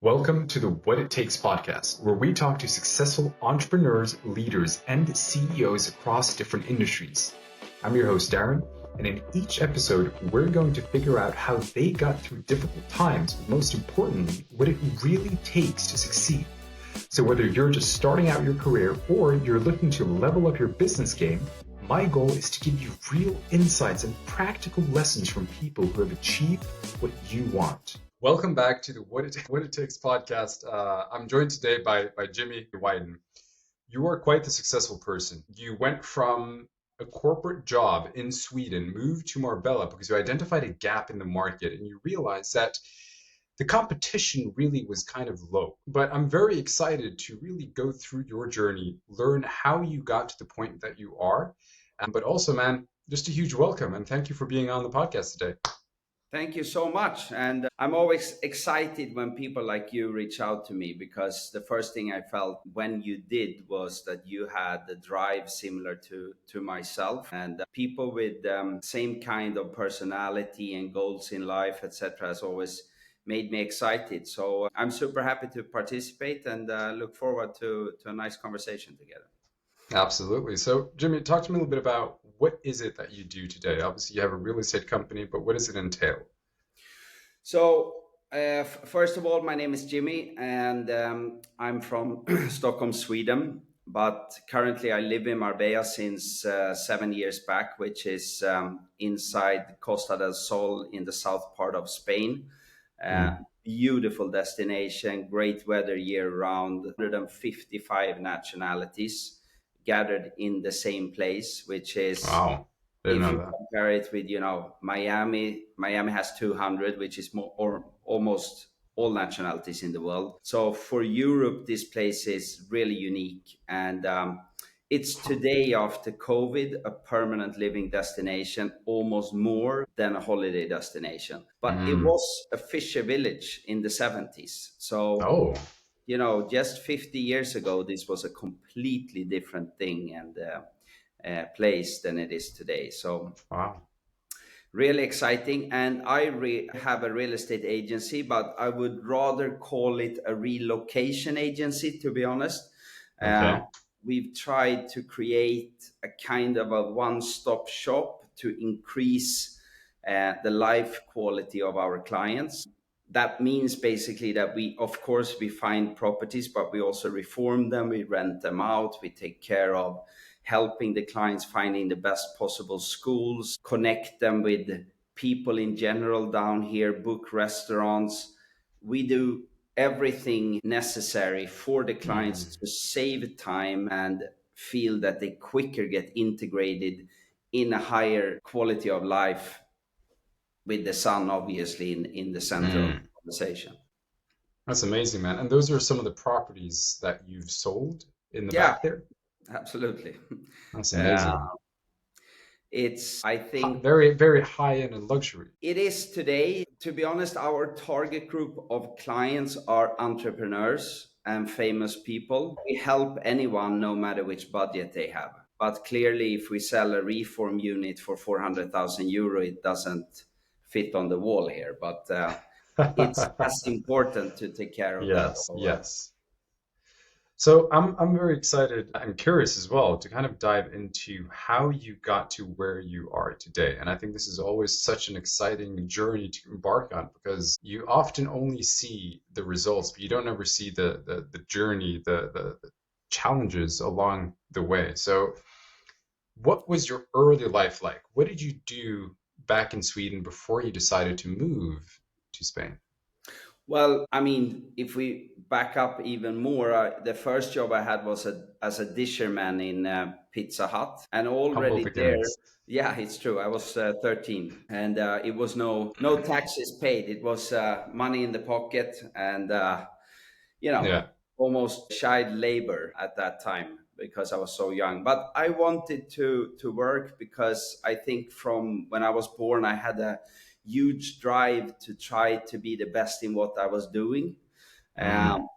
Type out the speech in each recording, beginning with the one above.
Welcome to the What It Takes podcast, where we talk to successful entrepreneurs, leaders, and CEOs across different industries. I'm your host, Darren, and in each episode, we're going to figure out how they got through difficult times, but most importantly, what it really takes to succeed. So whether you're just starting out your career or you're looking to level up your business game, my goal is to give you real insights and practical lessons from people who have achieved what you want. Welcome back to the What It Takes podcast. I'm joined today by Jimmy Widen. You are quite the successful person. You went from a corporate job in Sweden, moved to Marbella because you identified a gap in the market and you realized that the competition really was kind of low. But I'm very excited to really go through your journey, learn how you got to the point that you are. But also, man, just a huge welcome and thank you for being on the podcast today. Thank you so much. And I'm always excited when people like you reach out to me, because the first thing I felt when you did was that you had the drive similar to myself, and people with same kind of personality and goals in life, etc., has always made me excited. So I'm super happy to participate and look forward to a nice conversation together. Absolutely. So, Jimmy, talk to me a little bit about what is it that you do today? Obviously, you have a real estate company, but what does it entail? So, first of all, my name is Jimmy, and I'm from Stockholm, Sweden. But currently, I live in Marbella since 7 years back, which is inside Costa del Sol in the south part of Spain. Beautiful destination, great weather year round, 155 nationalities gathered in the same place, which is, Wow. Didn't if know you that. compare it with, Miami has 200, which is more or almost all nationalities in the world. So for Europe, this place is really unique. And it's today, after COVID, a permanent living destination, almost more than a holiday destination. But it Mm. was a fisher village in the 70s. So, Oh, just 50 years ago, this was a completely different thing and place than it is today. So wow. really exciting. And have a real estate agency, but I would rather call it a relocation agency, to be honest. Uh, Okay. we've tried to create a kind of a one-stop shop to increase the life quality of our clients. That means basically that we, of course, we find properties, but we also reform them, we rent them out, we take care of helping the clients finding the best possible schools, connect them with people in general down here, book restaurants. We do everything necessary for the clients Mm. to save time and feel that they quicker get integrated in a higher quality of life, with the sun obviously in the center of the Mm. conversation. That's amazing, man. And those are some of the properties that you've sold in the Yeah, back there? absolutely. That's Uh, amazing. it's, I think, Very, very high end and luxury. it is today. To be honest, our target group of clients are entrepreneurs and famous people. We help anyone, no matter which budget they have. But clearly, if we sell a reform unit for 400,000 euro, it doesn't fit on the wall here. But it's as important to take care of that. Yes, yes. So I'm very excited and curious as well to kind of dive into how you got to where you are today. And I think this is always such an exciting journey to embark on because you often only see the results, but you don't ever see the journey, the challenges along the way. So what was your early life like? What did you do back in Sweden before you decided to move to Spain? Well, I mean, if we back up even more, the first job I had was as a disherman in Pizza Hut, and Humble already there, beginnings. yeah, it's true. I was 13, and it was no taxes paid. It was money in the pocket, and you know, Yeah. almost child labor at that time because I was so young. But I wanted to work because I think from when I was born, I had a huge drive to try to be the best in what I was doing. Mm. Um,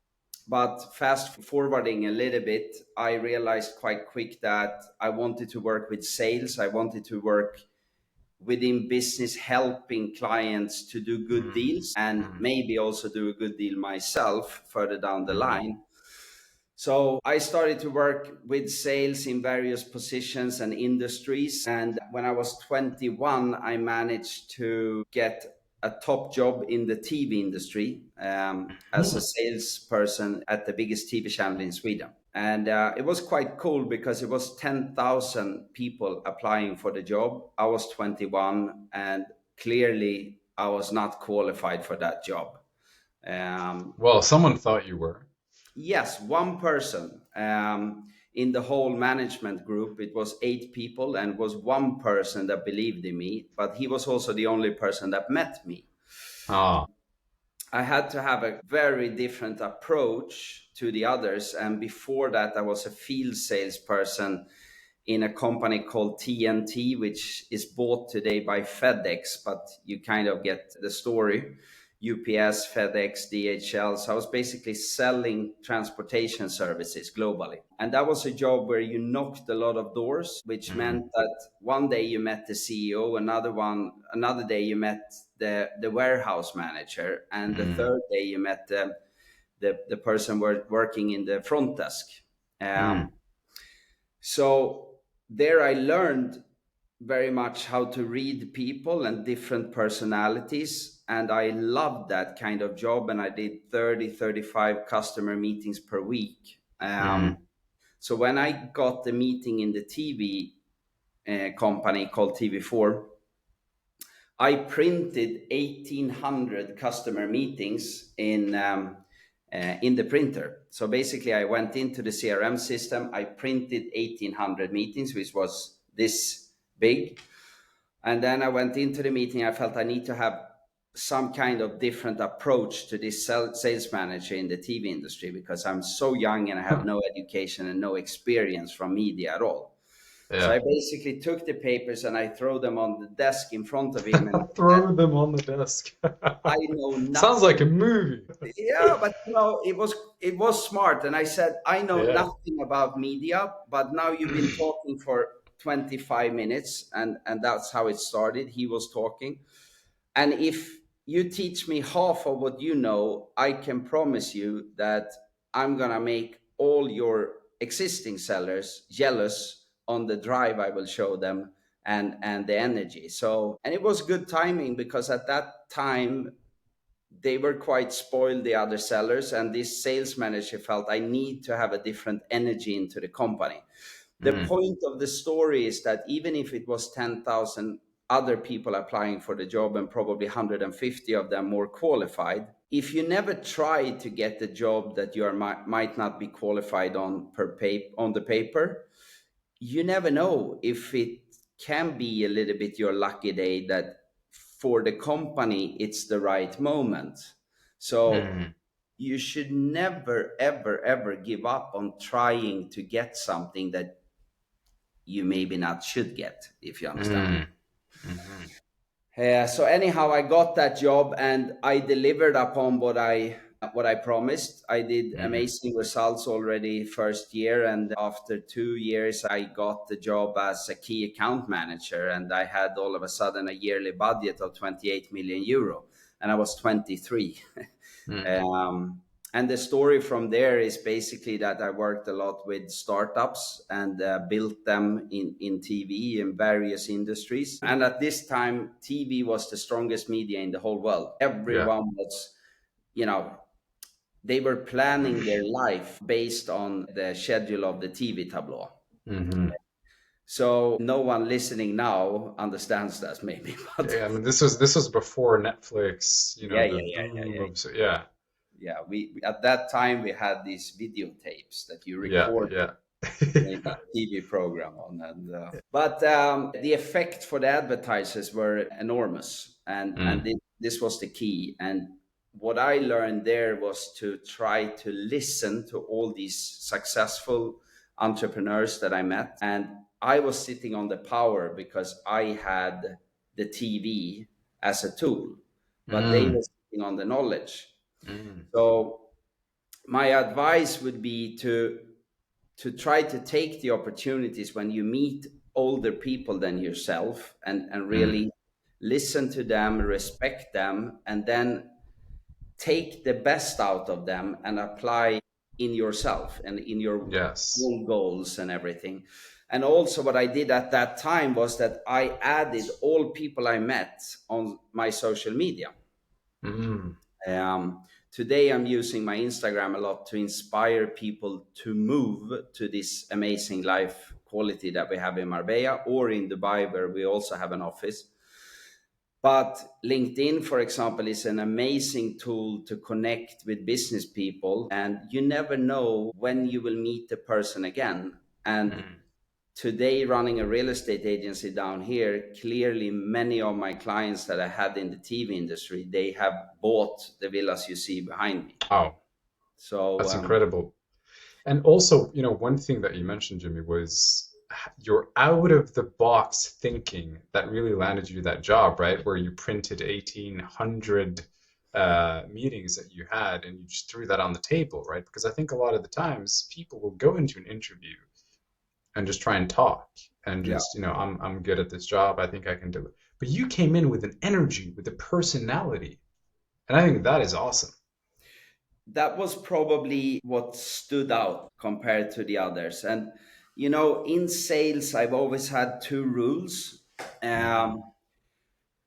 but fast forwarding a little bit, I realized quite quick that I wanted to work with sales. I wanted to work within business, helping clients to do good deals, and maybe also do a good deal myself further down the line. So I started to work with sales in various positions and industries. And when I was 21, I managed to get a top job in the TV industry as a salesperson at the biggest TV channel in Sweden. And it was quite cool because it was 10,000 people applying for the job. I was 21, and clearly I was not qualified for that job. Well, someone thought you were. Yes, one person in the whole management group. It was 8 people, and was one person that believed in me, but he was also the only person that met me. Ah. I had to have a very different approach to the others. And before that, I was a field salesperson in a company called TNT, which is bought today by FedEx, but you kind of get the story. UPS, FedEx, DHL. So I was basically selling transportation services globally. And that was a job where you knocked a lot of doors, which meant that one day you met the CEO, another day you met the warehouse manager, and the third day you met the person working in the front desk. So there I learned very much how to read people and different personalities. And I loved that kind of job. And I did 35 customer meetings per week. So when I got the meeting in the TV company called TV4, I printed 1,800 customer meetings in the printer. So basically I went into the CRM system, I printed 1,800 meetings, which was this big. And then I went into the meeting. I felt I need to have some kind of different approach to this sales manager in the TV industry, because I'm so young and I have no education and no experience from media at all. Yeah. So I basically took the papers and I throw them on the desk in front of him. And throw them on the desk. I know nothing. Sounds like a movie. Yeah, but it was smart. And I said, I know nothing about media, but now you've been talking for 25 minutes, and that's how it started. He was talking. And if you teach me half of what you know, I can promise you that I'm going to make all your existing sellers jealous on the drive I will show them and the energy. So, and it was good timing, because at that time they were quite spoiled, the other sellers, and this sales manager felt I need to have a different energy into the company. The point of the story is that even if it was 10,000 other people applying for the job and probably 150 of them more qualified, if you never try to get the job that you might not be qualified on on the paper, you never know if it can be a little bit your lucky day that for the company it's the right moment. So you should never, ever, ever give up on trying to get something that you maybe not should get, if you understand. So anyhow, I got that job and I delivered upon what I promised. I did amazing results already first year, and after 2 years I got the job as a key account manager, and I had all of a sudden a yearly budget of 28 million euro, and I was 23. And the story from there is basically that I worked a lot with startups and built them in TV in various industries. And at this time, TV was the strongest media in the whole world. Everyone was, they were planning their life based on the schedule of the TV tableau. So no one listening now understands that, maybe. But I mean, this was before Netflix, Yeah, we at that time we had these videotapes that you record in a TV program on, but the effect for the advertisers were enormous, and this was the key. And what I learned there was to try to listen to all these successful entrepreneurs that I met, and I was sitting on the power because I had the TV as a tool, but they were sitting on the knowledge. So my advice would be to try to take the opportunities when you meet older people than yourself, and really listen to them, respect them, and then take the best out of them and apply in yourself and in your Yes. own goals and everything. And also, what I did at that time was that I added all people I met on my social media. Mm. Today, I'm using my Instagram a lot to inspire people to move to this amazing life quality that we have in Marbella or in Dubai, where we also have an office. But LinkedIn, for example, is an amazing tool to connect with business people, and you never know when you will meet the person again. And today, running a real estate agency down here, clearly many of my clients that I had in the TV industry, they have bought the villas you see behind me. Wow, So that's incredible. And also, one thing that you mentioned, Jimmy, was your out of the box thinking that really landed you that job, right? Where you printed 1,800 meetings that you had and you just threw that on the table, right? Because I think a lot of the times people will go into an interview and just try and talk and yeah, just, I'm good at this job. I think I can do it. But you came in with an energy, with a personality. And I think that is awesome. that was probably what stood out compared to the others. And in sales, I've always had two rules. Mm-hmm. Um,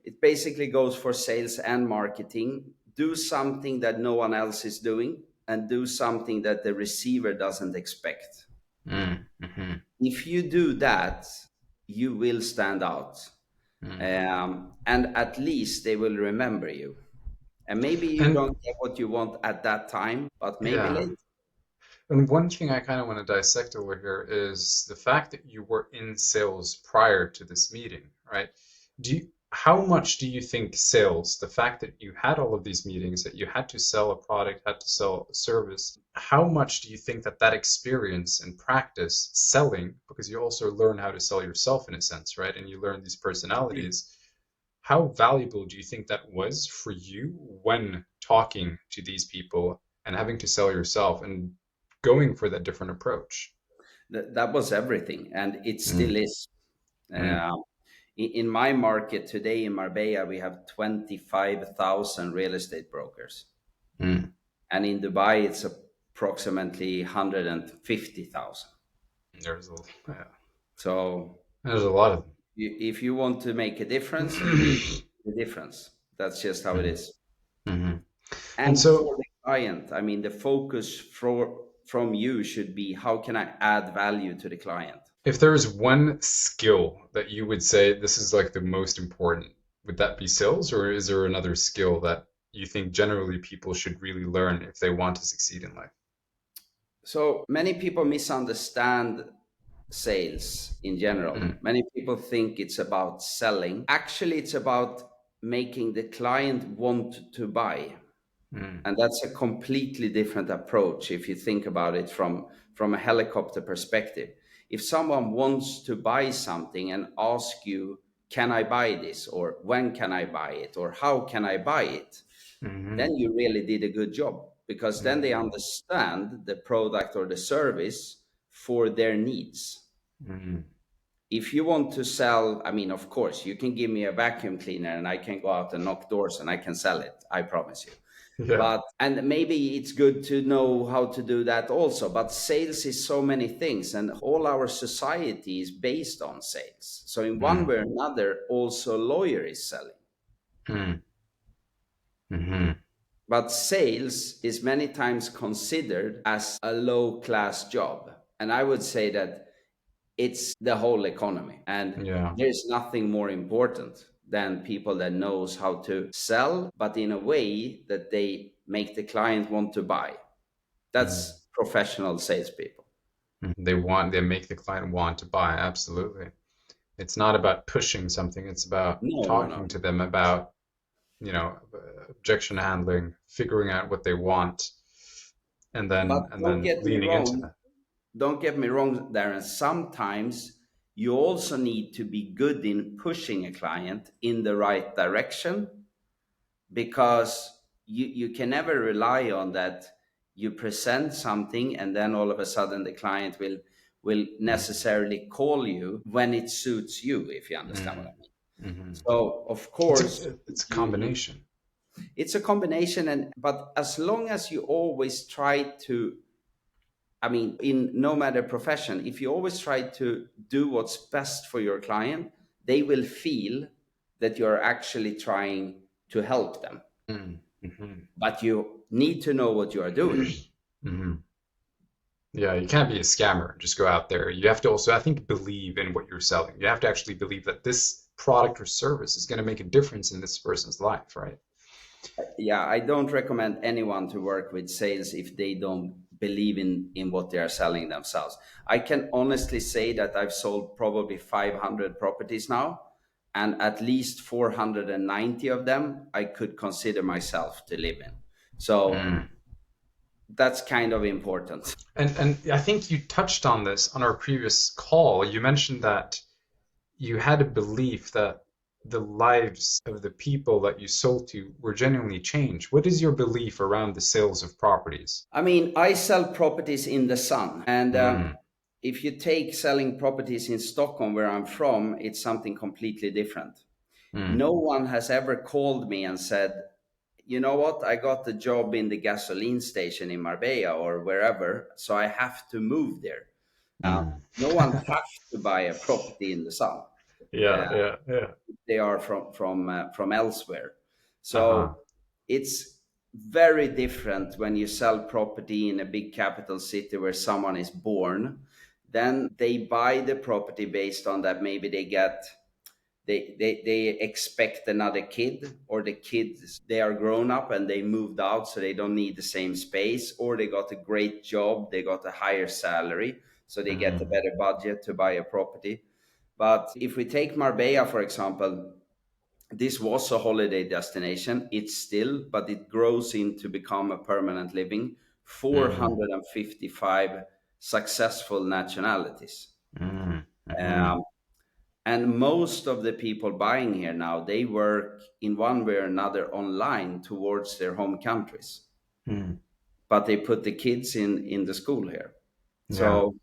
it basically goes for sales and marketing. Do something that no one else is doing, and do something that the receiver doesn't expect. Mm-hmm. If you do that, you will stand out. Mm. And at least they will remember you. And maybe you And don't get what you want at that time, but maybe yeah. later. And one thing I kind of want to dissect over here is the fact that you were in sales prior to this meeting, right? How much do you think sales, the fact that you had all of these meetings, that you had to sell a product, had to sell a service, how much do you think that that experience and practice selling, because you also learn how to sell yourself in a sense, right? And you learn these personalities, how valuable do you think that was for you when talking to these people and having to sell yourself and going for that different approach? That was everything, and it still Mm, is. mm, Um, in my market today in Marbella, we have 25,000 real estate brokers. mm. And in Dubai, it's approximately 150,000. Yeah, So there's a lot of if you want to make a difference, you will them. make the difference. That's just how it Mhm, is. mhm. And And so for the client, I mean, the focus from you should be, how can I add value to the client? if there's one skill that you would say this is like the most important, would that be sales, or is there another skill that you think generally people should really learn if they want to succeed in life? So many people misunderstand sales in general. Mm, Many people think it's about selling. Actually, it's about making the client want to buy. mm, And that's a completely different approach if you think about it from a helicopter perspective. If someone wants to buy something and ask you, can I buy this? Or when can I buy it? Or how can I buy it? mhm, Then you really did a good job, because then they mhm, understand the product or the service for their needs. mhm. If you want to sell, I mean, of course, you can give me a vacuum cleaner and I can go out and knock doors and I can sell it. I promise you. Yeah. But, and maybe it's good to know how to do that also. But sales is so many things, and all our society is based on sales. So, in one Mm, way or another, also a lawyer is selling. mm, mhm. But sales is many times considered as a low class job. And I would say that it's the whole economy. And Yeah. there's nothing more important than people that knows how to sell, but in a way that they make the client want to buy. Mm, That's professional salespeople. they make the client want to buy. Absolutely. It's not about pushing something. It's about No, no, no. talking to them about, objection handling, figuring out what they want, and But then leaning into that. don't get me wrong, Darren. Sometimes you also need to be good in pushing a client in the right direction, because you can never rely on that you present something and then all of a sudden the client will necessarily call you when it suits you, if you understand what I mean. So of course It's a you combination. it's a combination, and but as long as you always try to, I mean, in no matter profession, if you always try to do what's best for your client, they will feel that you're actually trying to help them. Mm-hmm. But you need to know what you are doing. Hmm. Yeah, you can't be a scammer and just go out there. You have to also, I think, believe in what you're selling. You have to actually believe that this product or service is going to make a difference in this person's life, right? Yeah, I don't recommend anyone to work with sales if they don't believe in what they are selling themselves. I can honestly say that I've sold probably 500 properties now, and at least 490 of them I could consider myself to live in. So Mm. that's kind of important. And I think you touched on this on our previous call. You mentioned that you had a belief that the lives of the people that you sold to were genuinely changed. What is your belief around the sales of properties? I mean, I sell properties in the sun, and Mm, if you take selling properties in Stockholm, where I'm from, it's something completely different. mm, No one has ever called me and said, you know what, I got the job in the gasoline station in Marbella or wherever, so I have to move there. mm. No one has to buy a property in the sun. Yeah, Uh, yeah, yeah. they are from elsewhere. Uh-huh. So it's very different when you sell property in a big capital city where someone is born. Then they buy the property based on that. Maybe they expect another kid, or the kids, they are grown up and they moved out, so they don't need the same space, or they got a great job, they got a higher salary, so they get a Mm, better budget to buy a property. But if we take Marbella, for example, this was a holiday destination. It's still, but it grows into become a permanent living. mm, 455 successful nationalities. mm, mm, Um, and most of the people buying here now, they work in one way or another online towards their home countries, mm. but they put the kids in the school here. Yeah. So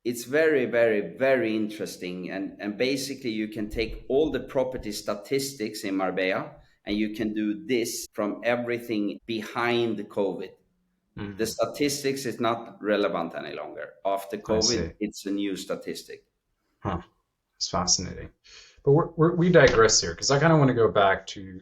it's very, very, very interesting. And basically, you can take all the property statistics in Marbella and you can do this from everything behind the COVID. The Mm. statistics is not relevant any longer. After I COVID, see. it's a new statistic. Huh. It's fascinating. But we digress here because I kind of want to go back to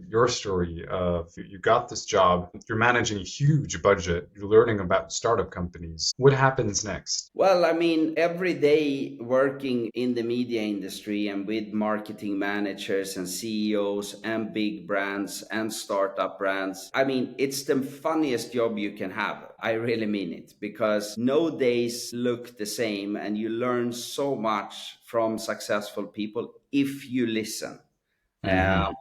your story of you got this job, you're managing a huge budget, you're learning about startup companies. What happens next? Well, I mean, every day working in the media industry and with marketing managers and CEOs and big brands and startup brands, I mean, it's the funniest job you can have. I really mean it, because no days look the same and you learn so much from successful people if you listen. Uh, Hmm.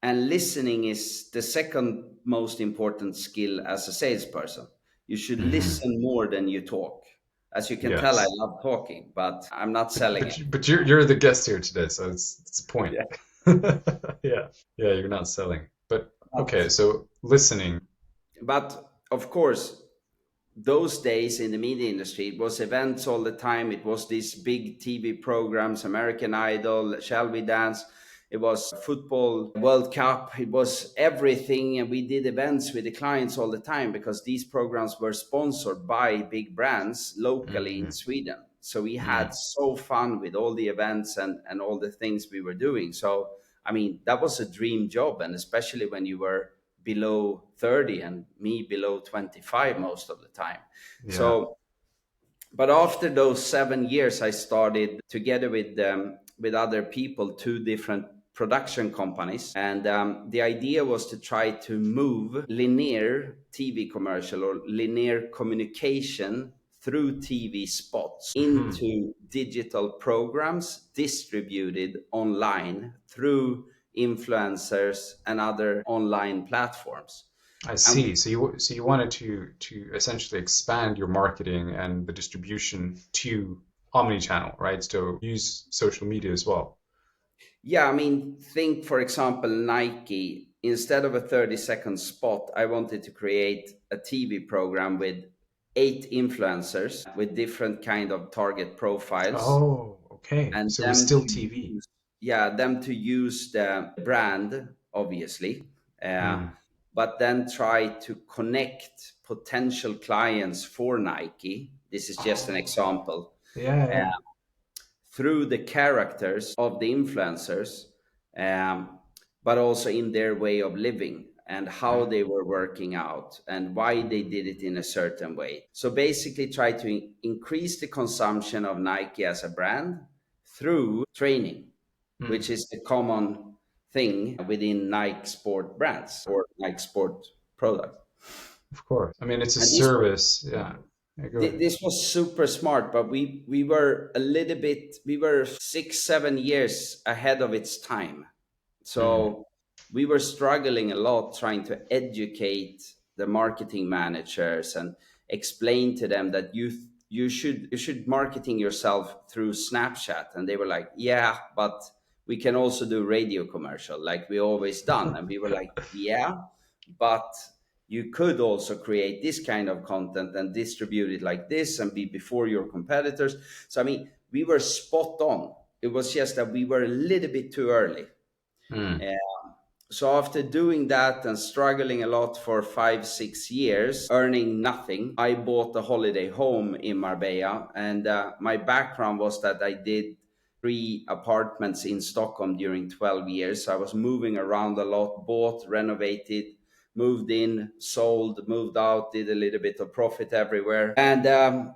and listening is the second most important skill as a salesperson. You should Hmm. listen more than you talk. As you can tell, I Yes. love talking, but I'm not But selling but it. but you're the guest here today, so it's a point. Yeah. Yeah. Yeah, you're not selling. But okay, But, so listening. but of course, those days in the media industry, it was events all the time. It was these big TV programs, American Idol, Shall We Dance. It was football World Cup. It was everything. And we did events with the clients all the time because these programs were sponsored by big brands locally in Hmm. Sweden. So we had Hmm. so fun with all the events and all the things we were doing. So, I mean, that was a dream job. And especially when you were below 30 and me below 25 most of the time. Yeah. So, but after those 7 years, I started together with other people, two different production companies, and the idea was to try to move linear TV commercial or linear communication through TV spots Hmm. into digital programs distributed online through influencers and other online platforms. I And see. So you wanted to essentially expand your marketing and the distribution to omni-channel, right? So use social media as well. yeah, I mean, think for example, Nike. Instead of a 30-second spot, I wanted to create a TV program with 8 influencers with different kind of target profiles, Oh, okay. and So it was them still to TV. use, yeah, them to use the brand, obviously, uh, Mm. but then try to connect potential clients for Nike. This is just an Oh, example, yeah, uh, yeah. through the characters of the influencers, um, but also in their way of living and how they were working out and why they did it in a certain way. So basically, try to increase the consumption of Nike as a brand through training, which Mm. is the common thing within Nike sport brands or Nike sport product. Of course. I mean, it's a And this service. Yeah. Yeah, go ahead. this was super smart, but we were a little bit, we were 6 7 years ahead of its time. Mm. So we were struggling a lot trying to educate the marketing managers and explain to them that you should marketing yourself through Snapchat, and they were like, yeah, but we can also do radio commercial like we always done. And we were like, yeah, but you could also create this kind of content and distribute it like this and be before your competitors. So I mean, we were spot on. It was just that we were a little bit too early. Mm. So after doing that and struggling a lot for 5 6 years, earning nothing, I bought a holiday home in Marbella. And my background was that I did 3 apartments in Stockholm during 12 years. So I was moving around a lot, bought, renovated, moved in, sold, moved out, did a little bit of profit everywhere. And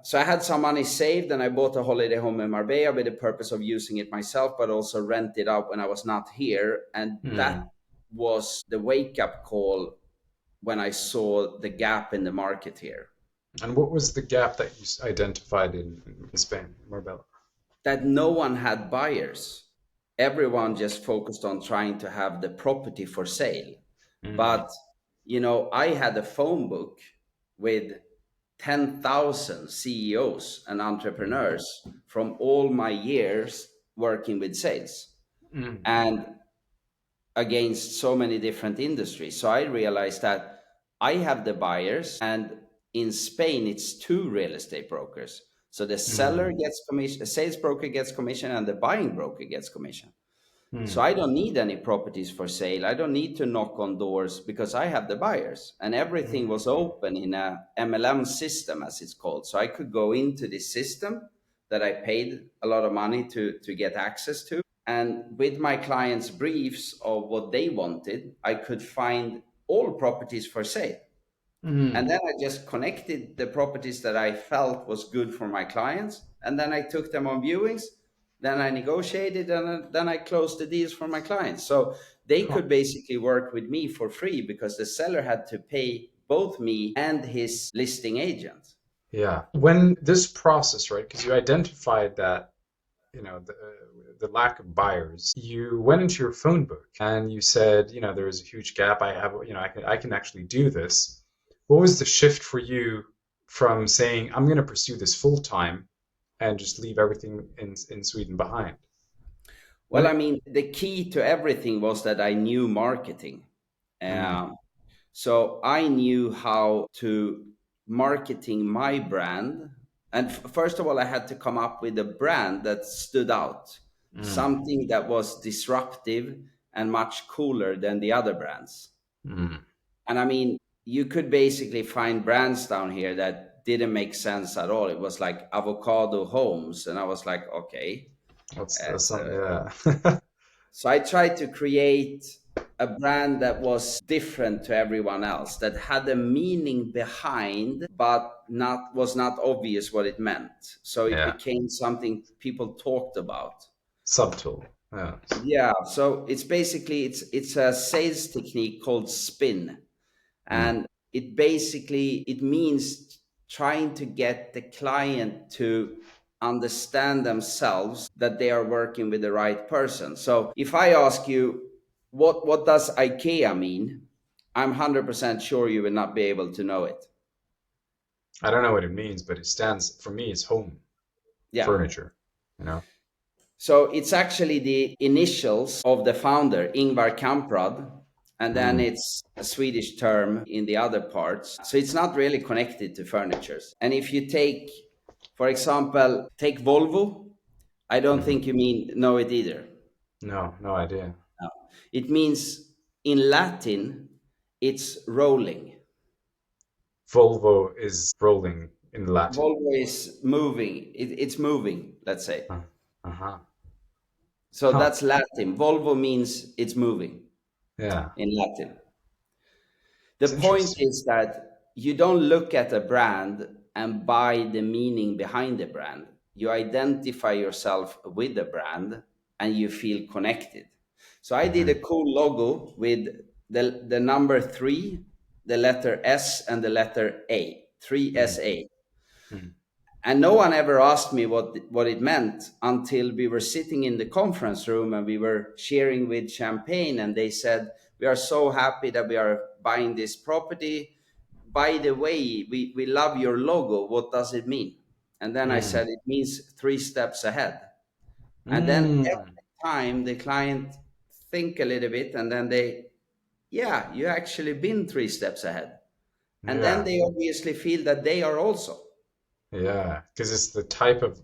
so I had some money saved, and I bought a holiday home in Marbella with the purpose of using it myself, but also rent it out when I was not here. And that Mm. was the wake up call when I saw the gap in the market here, And what was the gap that you identified in Spain, Marbella? that no one had buyers. Everyone just focused on trying to have the property for sale. Mm. But, I had a phone book with 10,000 CEOs and Mm. entrepreneurs from all my years working with sales. Mm. And against so many different industries. So I realized that I have the buyers, and in Spain, it's 2 real estate brokers. So the seller Mm. gets commission, the sales broker gets commission, and the buying broker gets commission. So Mm. I don't need any properties for sale. I don't need to knock on doors because I have the buyers, and everything Mm. was open in a MLM system, as it's called. So I could go into this system that I paid a lot of money to get access to. And with my clients' briefs of what they wanted, I could find all properties for sale. And Mm. then I just connected the properties that I felt was good for my clients. And then I took them on viewings. Then I negotiated, and then I closed the deals for my clients. So they Huh. could basically work with me for free because the seller had to pay both me and his listing agent. Yeah. When this process, right? Because you identified that, the lack of buyers. You went into your phone book and you said, there is a huge gap. I have, I can actually do this. What was the shift for you from saying, I'm going to pursue this full time and just leave everything in Sweden behind? When Well, I it, mean, the key to everything was that I knew marketing. mm. Um, So I knew how to marketing my brand. And first of all, I had to come up with a brand that stood out, Mm. something that was disruptive and much cooler than the other brands. Mm. And I mean, you could basically find brands down here that didn't make sense at all. It was like avocado homes. And I was like, okay. That's It's, something, uh, yeah. so I tried to create a brand that was different to everyone else, that had a meaning behind, but not obvious what it meant. So it Yeah. became something people talked about. Subtle. Yeah. Yeah. So it's basically it's a sales technique called spin, Mm. and it means trying to get the client to understand themselves that they are working with the right person. So if I ask you what does IKEA mean, I'm 100% sure you will not be able to know it. I don't know what it means, but it stands for me. It's home Yeah. furniture. You know. So it's actually the initials of the founder, Ingvar Kamprad. And then it's a Swedish term in the other parts. So it's not really connected to furnitures. And if you take, for example, take Volvo, I don't think you know it either. No, no idea. No. It means in Latin, it's rolling. Volvo is rolling in Latin. Volvo is moving. It's moving, let's say. Uh-huh. So Huh. that's Latin. Volvo means it's moving Yeah. in Latin. The It's point interesting. is that you don't look at a brand and buy the meaning behind the brand. You identify yourself with the brand and you feel connected. So I did a cool logo with the number 3, the letter S, and the letter A, 3SA. Mm. And no one ever asked me what it meant until we were sitting in the conference room and we were sharing with champagne. And they said, "We are so happy that we are buying this property. By the way, we love your logo. What does it mean?" And then I Mm. said, "It means 3 steps ahead." And then Mm. every time the client think a little bit and then yeah, you actually been 3 steps ahead. And then Yeah. they obviously feel that they are also. Yeah. Because it's the type of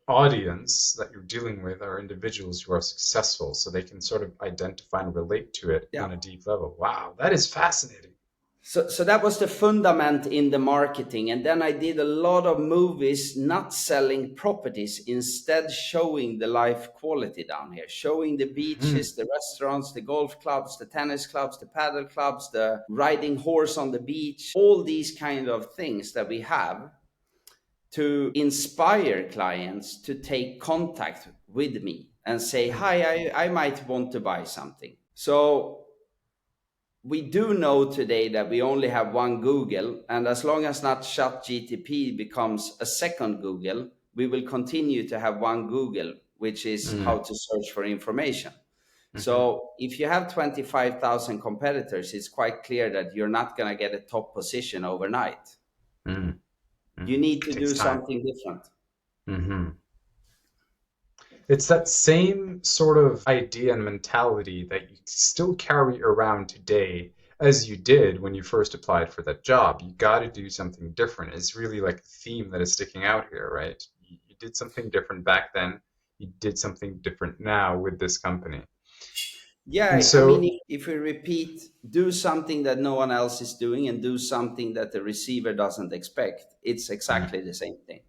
audience that you're dealing with are individuals who are successful, so they can sort of identify and relate to it Yeah. on a deep level. Wow, that is fascinating. So that was the fundament in the marketing. And then I did a lot of movies not selling properties, instead showing the life quality down here, showing the beaches, the restaurants, the golf clubs, the tennis clubs, the paddle clubs, the riding horse on the beach, all these kind of things that we have to inspire clients to take contact with me and say, "Hi, I might want to buy something." So we do know today that we only have one Google, and as long as not ChatGTP becomes a second Google, we will continue to have one Google, which is how Mm. to search for information. Mm-hmm. So if you have 25,000 competitors, it's quite clear that you're not going to get a top position overnight. Mm. You Mm. need to do Takes time. something different. Mm-hmm. It's that same sort of idea and mentality that you still carry around today as you did when you first applied for that job. You got to do something different. It's really like a theme that is sticking out here, right? You did something different back then. You did something different now with this company. And Yeah, I mean, so, if we repeat, do something that no one else is doing and do something that the receiver doesn't expect, it's mm. exactly the same thing.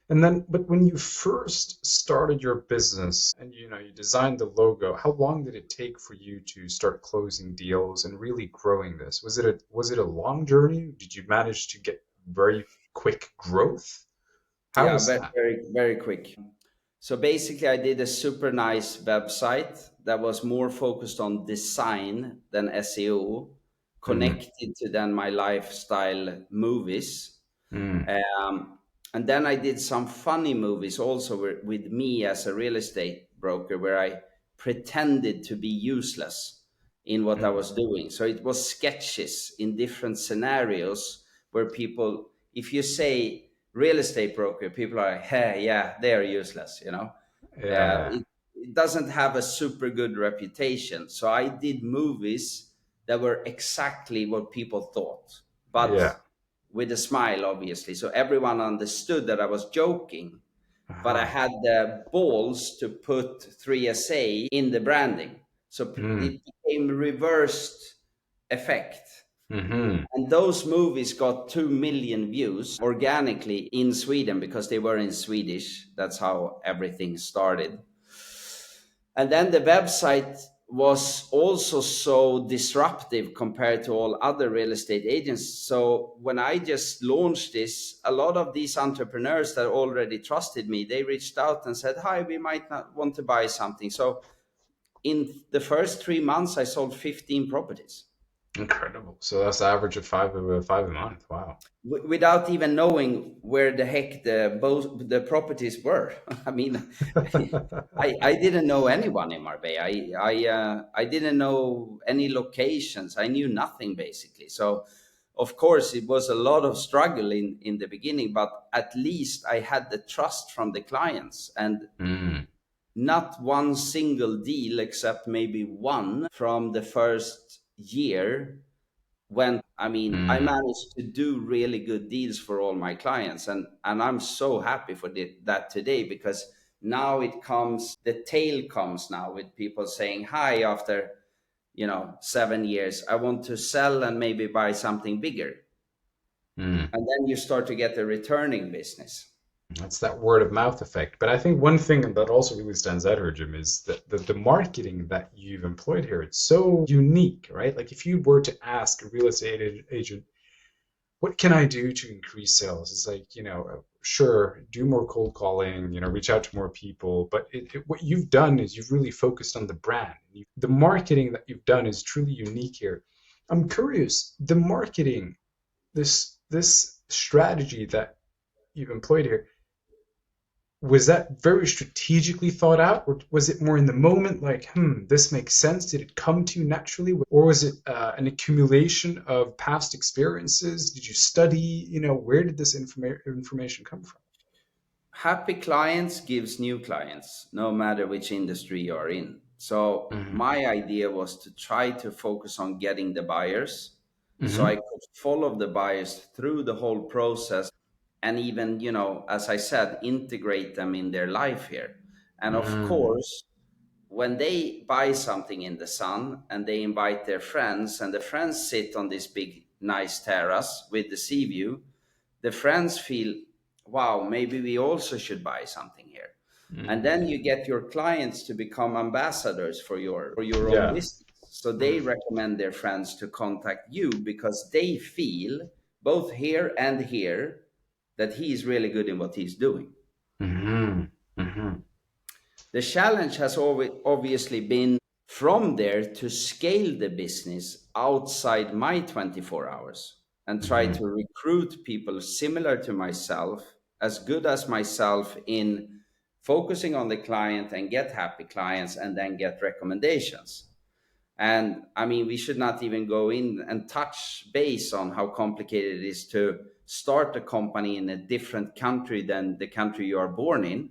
And then, but when you first started your business and you designed the logo, how long did it take for you to start closing deals and really growing this? Was it a long journey? Did you manage to get very quick growth? How Yeah, was very, that? very, very quick. So basically, I did a super nice website that was more focused on design than SEO, Mm, connected to then my lifestyle movies. mm, Um, and then I did some funny movies also with me as a real estate broker, where I pretended to be useless in what I mm. was doing. So it was sketches in different scenarios where people, if you say real estate broker, people are like, "Hey, yeah, they are useless," you know. Yeah, It doesn't have a super good reputation. So I did movies that were exactly what people thought, but yeah. with a smile, obviously. So everyone understood that I was joking, but I Uh-huh. had the balls to put 3SA in the branding. So Mm, it became reversed effect. mm-hmm. And those movies got 2 million views organically in Sweden because they were in Swedish. That's how everything started. And then the website was also so disruptive compared to all other real estate agents. So when I just launched this, a lot of these entrepreneurs that already trusted me, they reached out and said, "Hi, we might not want to buy something." So in the first 3 months, I sold 15 properties. Incredible. So that's the average of five a month. Wow. Without even knowing where the heck the properties were. I mean, I didn't know anyone in Marbella. I didn't know any locations. I knew nothing basically. So of course it was a lot of struggle in the beginning, but at least I had the trust from the clients, and Mm, not one single deal except maybe one from the first year when I Mm. managed to do really good deals for all my clients, and I'm so happy for that today, because now the tail comes now with people saying, hi, after 7 years, I want to sell and maybe buy something bigger. Mm. And then you start to get a returning business. That's that word of mouth effect. But I think one thing that also really stands out here, Jim, is that the marketing that you've employed here, it's so unique, right? Like if you were to ask a real estate agent, what can I do to increase sales? It's like, sure, do more cold calling, reach out to more people. But what you've done is you've really focused on the brand. The marketing that you've done is truly unique here. I'm curious, the marketing, this strategy that you've employed here, was that very strategically thought out, or was it more in the moment, like, this makes sense? Did it come to you naturally, or was it an accumulation of past experiences? Did you study? Where did this information come from? Happy clients gives new clients, no matter which industry you're in. So Mm-hmm. my idea was to try to focus on getting the buyers, so I Mm-hmm. could follow the buyers through the whole process, and even, as I said, integrate them in their life here. And of Mm-hmm. course, when they buy something in the sun and they invite their friends, and the friends sit on this big nice terrace with the sea view, the friends feel, wow, maybe we also should buy something here. And then you get your clients to become ambassadors for your own Yeah. business, so they Mm-hmm. recommend their friends to contact you, because they feel, both here and here, that he is really good in what he's doing. Mm-hmm. Mm-hmm. The challenge has always obviously been from there to scale the business outside my 24 hours and try Mm-hmm. to recruit people similar to myself, as good as myself, in focusing on the client and get happy clients and then get recommendations. And we should not even go in and touch base on how complicated it is to start a company in a different country than the country you are born in,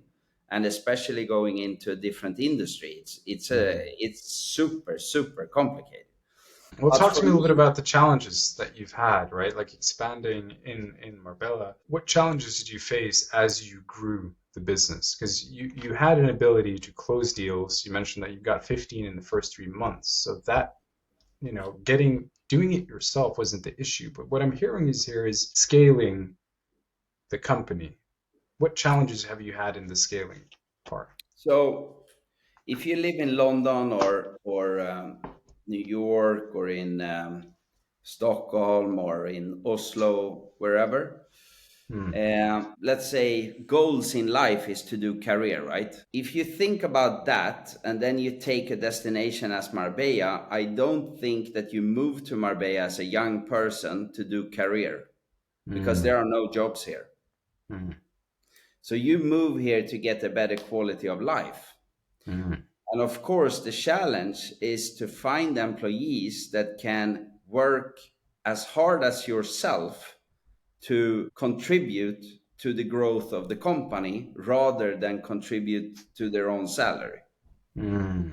and especially going into a different industry. Mm-hmm. It's super, super complicated. Well, But talk for to me a little bit me, about the challenges that you've had, right? Like expanding in Marbella. What challenges did you face as you grew the business? Because you had an ability to close deals. You mentioned that you got 15 in the first 3 months. So that, doing it yourself wasn't the issue. But what I'm hearing is here is scaling the company. What challenges have you had in the scaling part? so if you live in London or New York, or in Stockholm, or in Oslo, wherever, Hmm. let's say goals in life is to do career, right? If you think about that and then you take a destination as Marbella, I don't think that you move to Marbella as a young person to do career, because Hmm. there are no jobs here. Hmm. So you move here to get a better quality of life. Hmm. And of course, the challenge is to find employees that can work as hard as yourself to contribute to the growth of the company rather than contribute to their own salary. Hmm.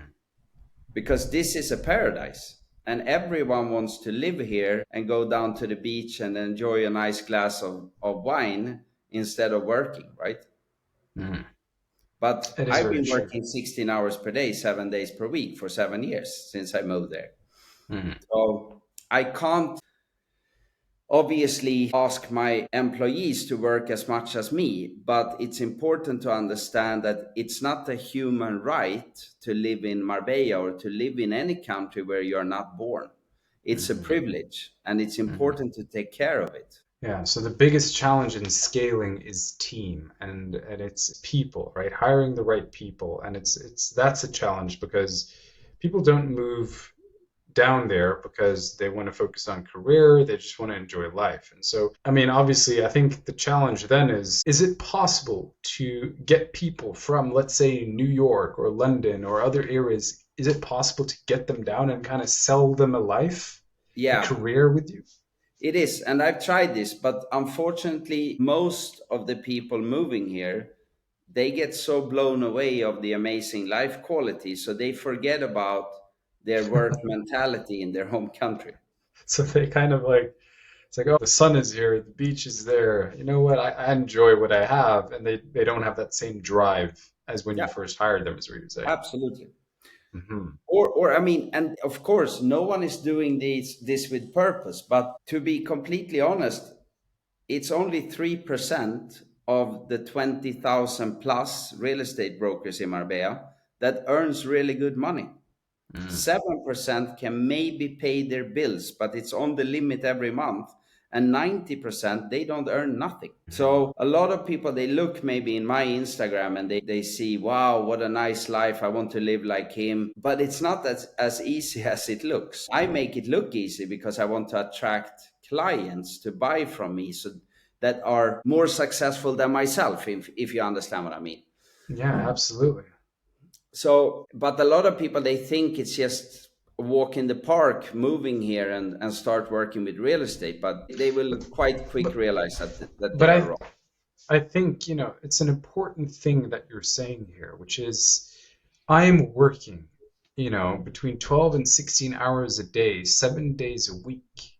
Because this is a paradise, and everyone wants to live here and go down to the beach and enjoy a nice glass of wine instead of working, right? Hmm. But It is I've very been true. working 16 hours per day, 7 days per week for 7 years since I moved there. Hmm. So I can't obviously ask my employees to work as much as me, but it's important to understand that it's not a human right to live in Marbella or to live in any country where you're not born. It's a Hmm. privilege, and it's Hmm. important to take care of it. Yeah, so the biggest challenge in scaling is team and it's people, right? Hiring the right people. And it's that's a challenge because people don't move down there because they want to focus on career, they just want to enjoy life. And so, obviously, I think the challenge then is it possible to get people from, let's say, New York or London or other areas, is it possible to get them down and kind of sell them a life, a Yeah, career with you? it is. And I've tried this, but unfortunately, most of the people moving here, they get so blown away of the amazing life quality, so they forget about their work mentality in their home country. So they kind of like, it's like, oh, the sun is here, the beach is there. You know what? I enjoy what I have, and they don't have that same drive as when you Yeah, first hired them, is what you're saying. absolutely. Hmm. Or I mean, and of course, no one is doing this with purpose. But to be completely honest, it's only 3% of the 20,000 plus real estate brokers in Marbella that earns really good money. Mm. 7% can maybe pay their bills, but it's on the limit every month. And 90%, they don't earn nothing. So a lot of people, they look maybe in my Instagram and they see, wow, what a nice life. I want to live like him. But it's not as easy as it looks. I make it look easy because I want to attract clients to buy from me, so that are more successful than myself, if you understand what I mean. Yeah, absolutely. So, but a lot of people, they think it's just a walk in the park, moving here and start working with real estate, but they will quite quick But realize that but they are wrong. I think, it's an important thing that you're saying here, which is I'm working, between 12 and 16 hours a day, 7 days a week.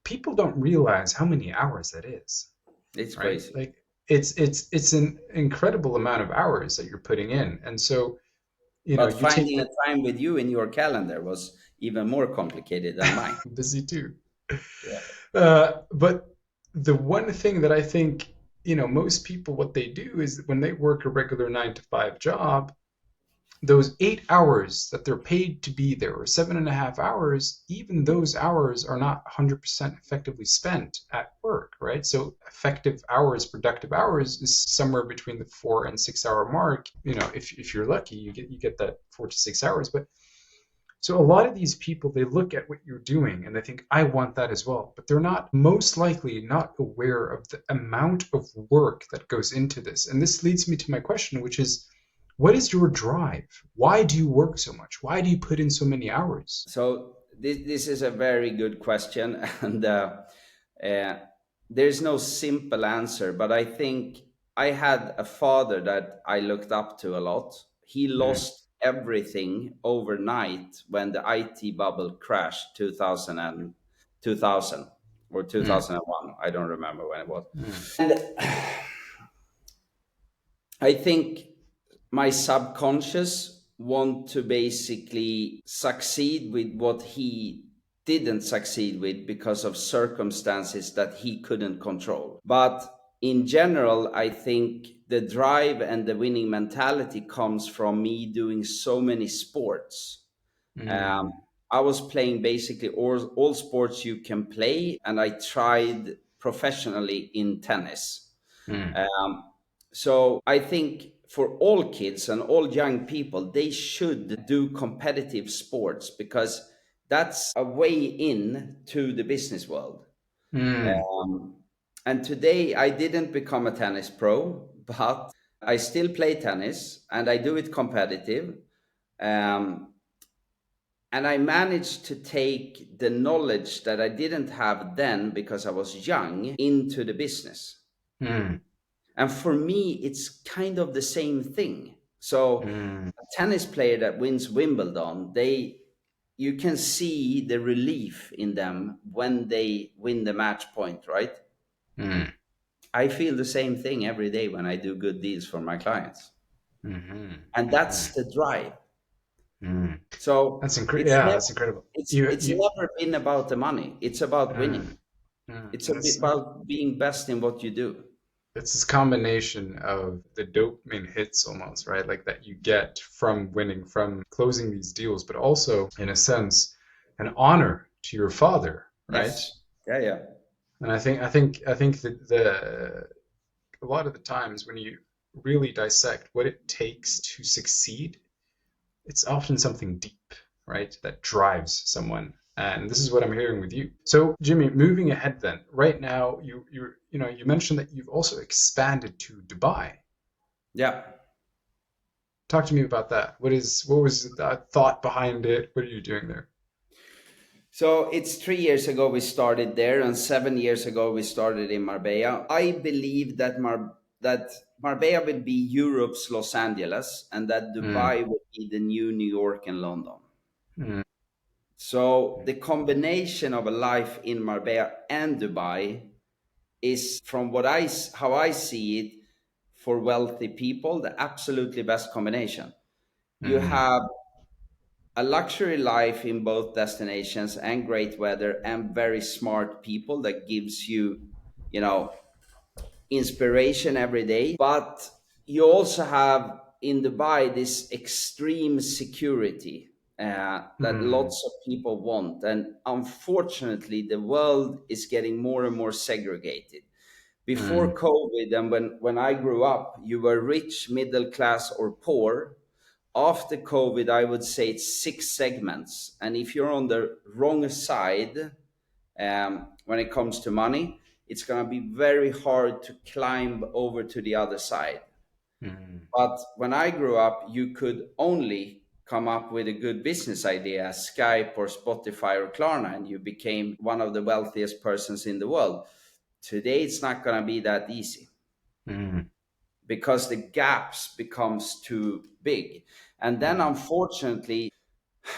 People don't realize how many hours that is, It's right? crazy. Like it's an incredible amount of hours that you're putting in. And so, But you take finding a that time with you in your calendar was even more complicated than mine. busy too. Yeah. But the one thing that I think, most people, what they do is when they work a regular 9 to 5 job, those 8 hours that they're paid to be there, or 7.5 hours, even those hours are not 100% effectively spent at work, right? So effective hours, productive hours is somewhere between the 4 and 6 hour mark. If you're lucky, you get that 4 to 6 hours. But so a lot of these people, they look at what you're doing and they think, I want that as well. But they're not, most likely not aware of the amount of work that goes into this. And this leads me to my question, which is, what is your drive? Why do you work so much? Why do you put in so many hours? So this is a very good question, and uh, there's no simple answer. But I think I had a father that I looked up to a lot. He Mm, lost everything overnight when the IT bubble crashed 2000 or mm, 2001. I don't remember when it was. mm, And I think my subconscious want to basically succeed with what he didn't succeed with because of circumstances that he couldn't control. But in general, I think the drive and the winning mentality comes from me doing so many sports. mm, Um, I was playing basically all sports you can play, and I tried professionally in tennis. mm, Um, so I think for all kids and all young people, they should do competitive sports because that's a way in to the business world. mm, Um, and today I didn't become a tennis pro, but I still play tennis and I do it competitive. Um, and I managed to take the knowledge that I didn't have then because I was young into the business. mm, And for me, it's kind of the same thing. So mm, a tennis player that wins Wimbledon, you can see the relief in them when they win the match point, right? mm, I feel the same thing every day when I do good deals for my clients. mhm, And mhm, that's the drive. mm. So That's incredible. Yeah, that's incredible. it's never been about the money. It's about Mm, winning. It's and about being best in what you do. it's this combination of the dopamine hits almost, right? Like that you get from winning, from closing these deals, but also, in a sense, an honor to your father, right? Yes. Yeah, yeah. And I think that a lot of the times when you really dissect what it takes to succeed, it's often something deep, right? That drives someone. And this is what I'm hearing with you. So, Jimmy, moving ahead then, right now, you mentioned that you've also expanded to Dubai. Yeah. Talk to me about that. What was the thought behind it? What are you doing there? So it's 3 years ago we started there, and 7 years ago we started in Marbella. I believe that Marbella will be Europe's Los Angeles, and that Mm, Dubai will be the new New York and London. Mm, So the combination of a life in Marbella and Dubai is, from how I see it, for wealthy people, the absolutely best combination. You mm, have a luxury life in both destinations and great weather and very smart people that gives you, you know, inspiration every day. But you also have in Dubai this extreme security that mm, lots of people want. And unfortunately, the world is getting more and more segregated. Before mm, COVID, and when I grew up, you were rich, middle class, or poor. After COVID, I would say it's six segments. And if you're on the wrong side, when it comes to money, it's going to be very hard to climb over to the other side. mm, But when I grew up, you could only come up with a good business idea, Skype or Spotify or Klarna, and you became one of the wealthiest persons in the world. Today, it's not going to be that easy mm, because the gaps becomes too big. And then mm, unfortunately,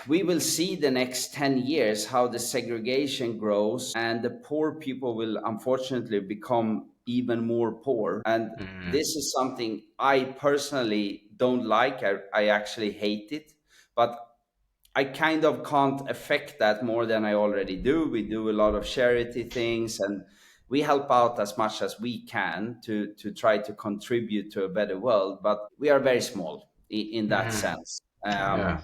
we will see the next 10 years how the segregation grows, and the poor people will unfortunately become even more poor. And mm, this is something I personally don't like. I actually hate it, but I kind of can't affect that more than I already do. We do a lot of charity things, and we help out as much as we can to try to contribute to a better world, but we are very small in that mm. sense. Yeah.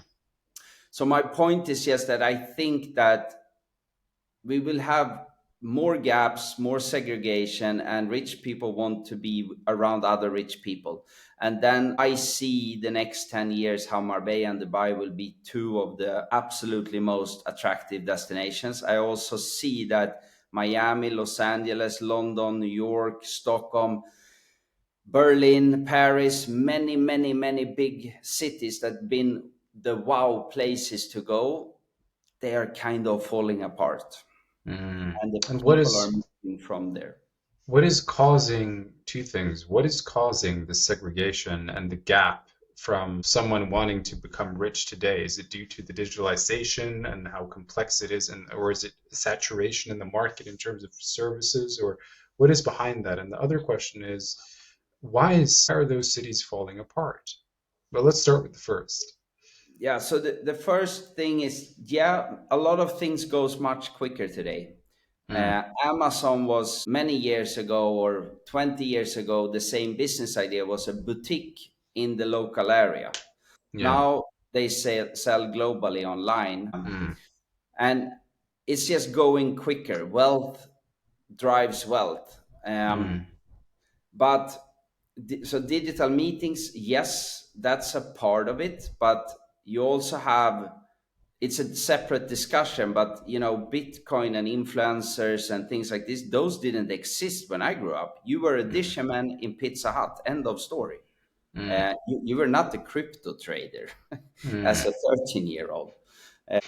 So my point is just that I think that we will have more gaps, more segregation, and rich people want to be around other rich people. And then I see the next 10 years how Marbella and Dubai will be two of the absolutely most attractive destinations. I also see that Miami, Los Angeles, London, New York, Stockholm, Berlin, Paris, many big cities that been the wow places to go, they are kind of falling apart, Mm. and the And people are moving from there. what is causing two things? What is causing the segregation and the gap from someone wanting to become rich today? Is it due to the digitalization and how complex it is, and or is it saturation in the market in terms of services, or what is behind that? And the other question is, why are those cities falling apart? Well, let's start with the first. Yeah, so the first thing is, yeah, a lot of things goes much quicker today. Mm, Amazon was many years ago or 20 years ago, the same business idea was a boutique in the local area. yeah. Now they sell globally online, Mm, and it's just going quicker. Wealth drives wealth. mm, But so digital meetings, yes, that's a part of it, but you also have, it's a separate discussion, but Bitcoin and influencers and things like this, those didn't exist when I grew up. You were a mm, disherman in Pizza Hut, end of story. mm, You were not a crypto trader as mm, a 13-year-old.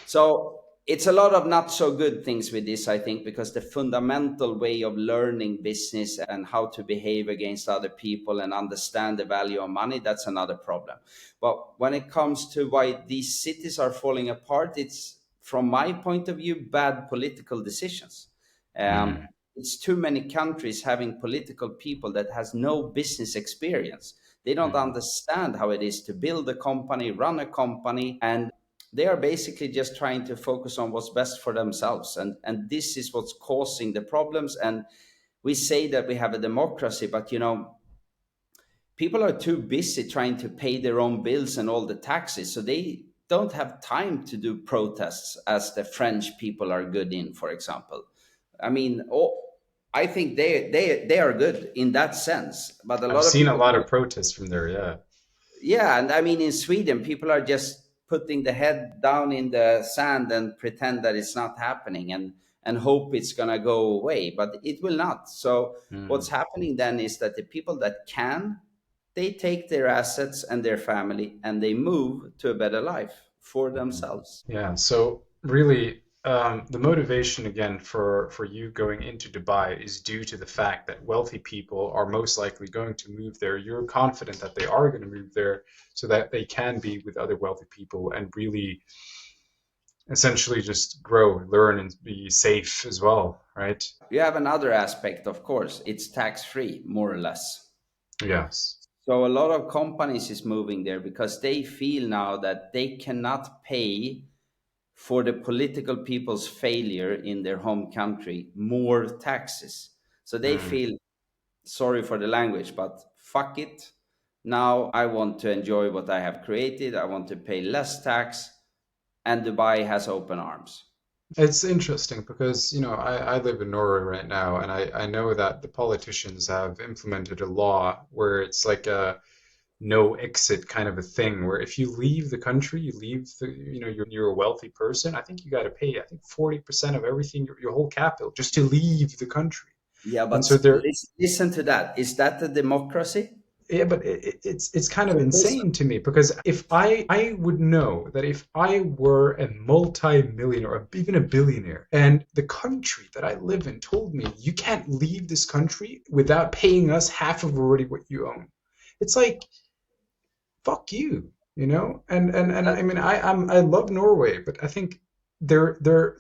So it's a lot of not so good things with this, I think, because the fundamental way of learning business and how to behave against other people and understand the value of money, that's another problem. But when it comes to why these cities are falling apart, it's, from my point of view, bad political decisions. mm, It's too many countries having political people that has no business experience. They don't mm, understand how it is to build a company, run a company, and they are basically just trying to focus on what's best for themselves. And this is what's causing the problems. And we say that we have a democracy, but people are too busy trying to pay their own bills and all the taxes, so they don't have time to do protests as the French people are good in, for example. I mean, I think they are good in that sense, but a I've lot of seen a people lot don't. of protests from there, yeah. Yeah, and I mean, in Sweden, people are just putting the head down in the sand and pretend that it's not happening, and hope it's gonna go away, but it will not. So what's Mm, happening then is that the people that can, they take their assets and their family and they move to a better life for mhm. themselves. Yeah, so really, the motivation again for you going into Dubai is due to the fact that wealthy people are most likely going to move there. You're confident that they are going to move there so that they can be with other wealthy people and really Essentially just grow, learn, and be safe as well, right? You have another aspect, of course, it's tax free, more or less. Yes. So a lot of companies is moving there because they feel now that they cannot pay for the political people's failure in their home country more taxes. So they Mm. feel, sorry for the language, but fuck it. Now I want to enjoy what I have created. I want to pay less tax, and Dubai has open arms. It's interesting because, I live in Norway right now, and I know that the politicians have implemented a law where it's like a no exit kind of a thing, where if you leave the country, you leave you're a wealthy person, I think you got to pay, I think 40% of everything, your whole capital, just to leave the country. Yeah, And but so they're listen to that. Is that a democracy? Yeah, but it's kind of So listen, insane to me because if I would know that if I were a multi-millionaire or even a billionaire and the country that I live in told me you can't leave this country without paying us half of already what you own, it's like fuck you, and that, I mean I love Norway, but I think they're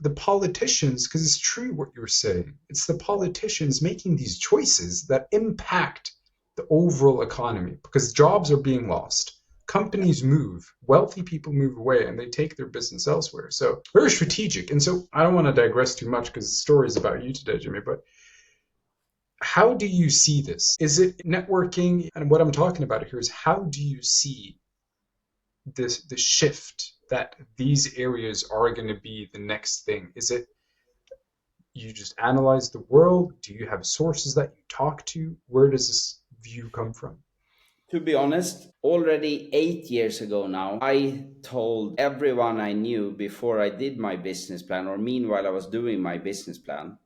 the politicians, because it's true what you're saying. It's the politicians making these choices that impact the overall economy because jobs are being lost. Companies move, wealthy people move away, and they take their business elsewhere. So very strategic. And so I don't want to digress too much because the story is about you today, Jimmy. But how do you see this? Is it networking? And what I'm talking about here is how do you see this the shift that these areas are going to be the next thing? Is it you just analyze the world? Do you have sources that you talk to? Where does this view come from? to be honest, already 8 years ago now, I told everyone I knew before I did my business plan, or meanwhile I was doing my business plan,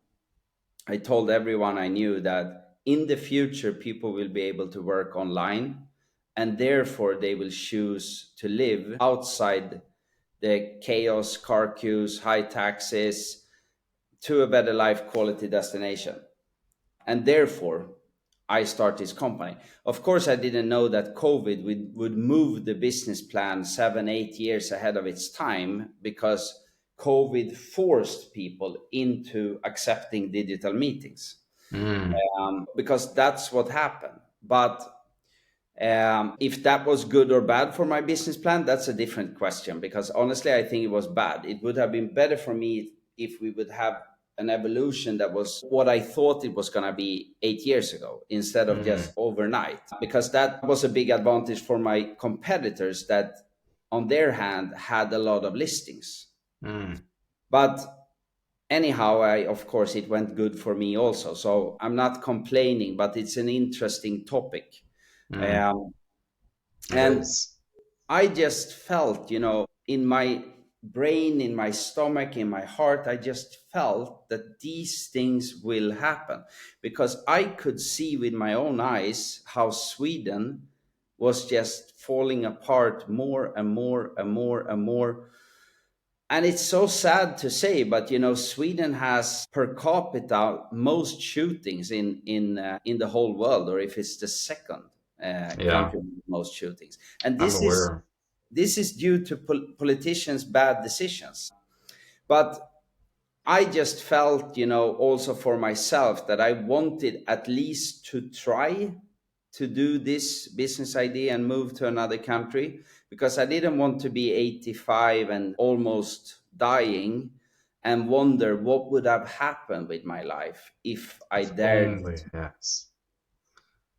I told everyone I knew that in the future people will be able to work online, and therefore they will choose to live outside the chaos, car queues, high taxes, to a better life quality destination. And therefore, I start this company. Of course, I didn't know that COVID would move the business plan 7, 8 years ahead of its time, because COVID forced people into accepting digital meetings, Mm, because that's what happened. But if that was good or bad for my business plan, that's a different question. Because honestly, I think it was bad. It would have been better for me if we would have an evolution that was what I thought it was going to be 8 years ago instead of mm, just overnight. Because that was a big advantage for my competitors that, on their hand, had a lot of listings. mm, But anyhow, of course, it went good for me also. So I'm not complaining, but it's an interesting topic. mm. Um, It and is. I just felt, in my brain, in my stomach, in my heart, I just felt that these things will happen, because I could see with my own eyes how Sweden was just falling apart more and more and more and more. And it's so sad to say, but Sweden has per capita most shootings in the whole world, or if it's the second Yeah, country with most shootings. And I'm aware. this is due to politicians' bad decisions. But I just felt, also for myself, that I wanted at least to try to do this business idea and move to another country, because I didn't want to be 85 and almost dying and wonder what would have happened with my life if I If dared. only, yes.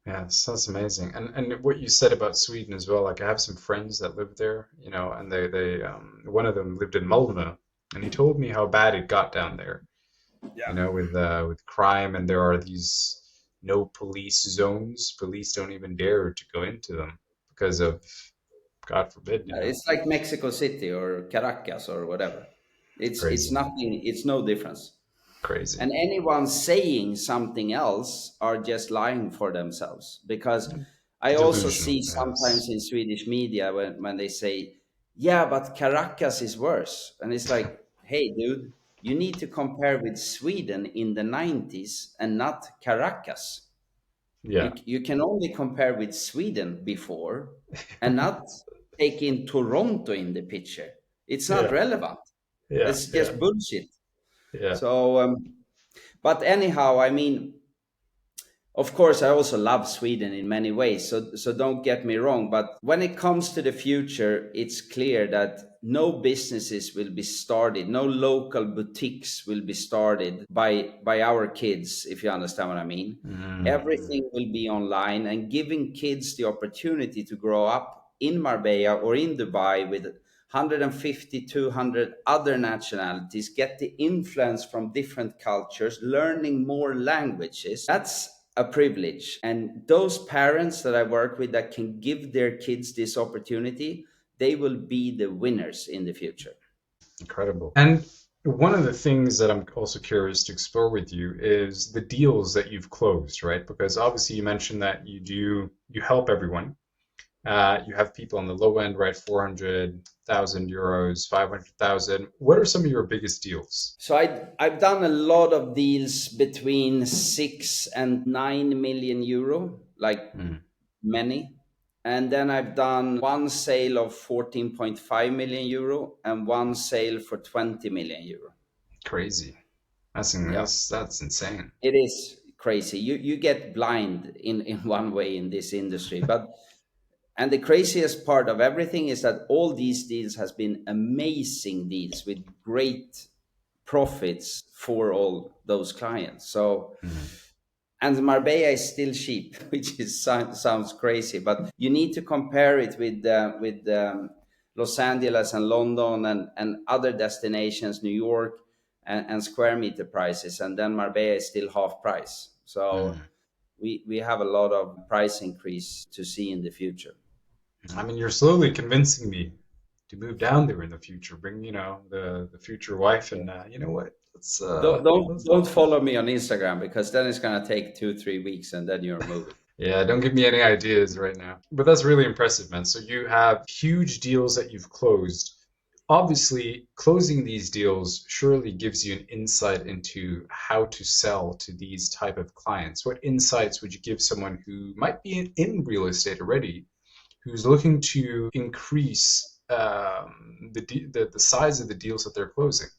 Yes, that's amazing. And what you said about Sweden as well, like I have some friends that live there, and they one of them lived in Malmö, and he told me how bad it got down there, Yeah. with crime, and there are these no police zones. Police don't even dare to go into them because of, God forbid. It's like Mexico City or Caracas or whatever. It's Crazy, nothing, it's no difference. crazy. And anyone saying something else are just lying for themselves, because I also Delusional, see sometimes yes. in Swedish media when they say, yeah, but Caracas is worse, and it's like, hey dude, you need to compare with Sweden in the 90s and not Caracas. you, Yeah, you can only compare with Sweden before, and not take in Toronto in the picture. It's not yeah, relevant. Yeah, It's yeah, just bullshit. yeah. So, but anyhow, I mean, of course, I also love Sweden in many ways. So don't get me wrong. But when it comes to the future, it's clear that no businesses will be started, no local boutiques will be started by our kids, if you understand what I mean. Mm, Everything will be online, and giving kids the opportunity to grow up in Marbella or in Dubai with 150, 200 other nationalities, get the influence from different cultures, learning more languages. That's a privilege. And those parents that I work with that can give their kids this opportunity, they will be the winners in the future. incredible. And one of the things that I'm also curious to explore with you is the deals that you've closed, right? Because obviously you mentioned that you help everyone. You have people on the low end, right? 400,000 euros, 500,000. What are some of your biggest deals? So I've done a lot of deals between 6 and 9 million euro, like Mm, many. And then I've done one sale of 14.5 million euro and one sale for 20 million euro. crazy. Yeah. That's insane. It is crazy. You get blind in one way in this industry. But and the craziest part of everything is that all these deals has been amazing deals with great profits for all those clients. So, Mm, and Marbella is still cheap, which is sounds crazy, but you need to compare it with Los Angeles and London and other destinations, New York and square meter prices, and then Marbella is still half price. So mm. we have a lot of price increase to see in the future. I mean, you're slowly convincing me to move down there in the future. Bring, the future wife, and you know what? Don't follow me on Instagram, because then it's gonna take 2 3 weeks and then you're moving. Yeah, don't give me any ideas right now. But that's really impressive, man. So you have huge deals that you've closed. Obviously, closing these deals surely gives you an insight into how to sell to these type of clients. What insights would you give someone who might be in real estate already, who's looking to increase the size of the deals that they're closing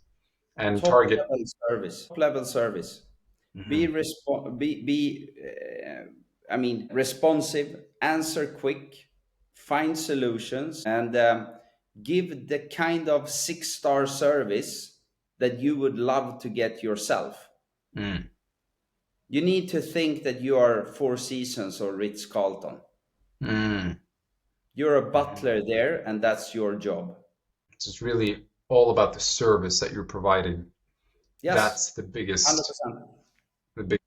and Top target? level service. Top level service. Be Mhm. respo- be I mean, responsive, answer quick, find solutions, and give the kind of 6-star service that you would love to get yourself. Mm, You need to think that you are Four Seasons or Ritz Carlton. mm, You're a mhm. butler there, and that's your job. It's really all about the service that you're providing. Yes, That's the biggest, 100%. the big.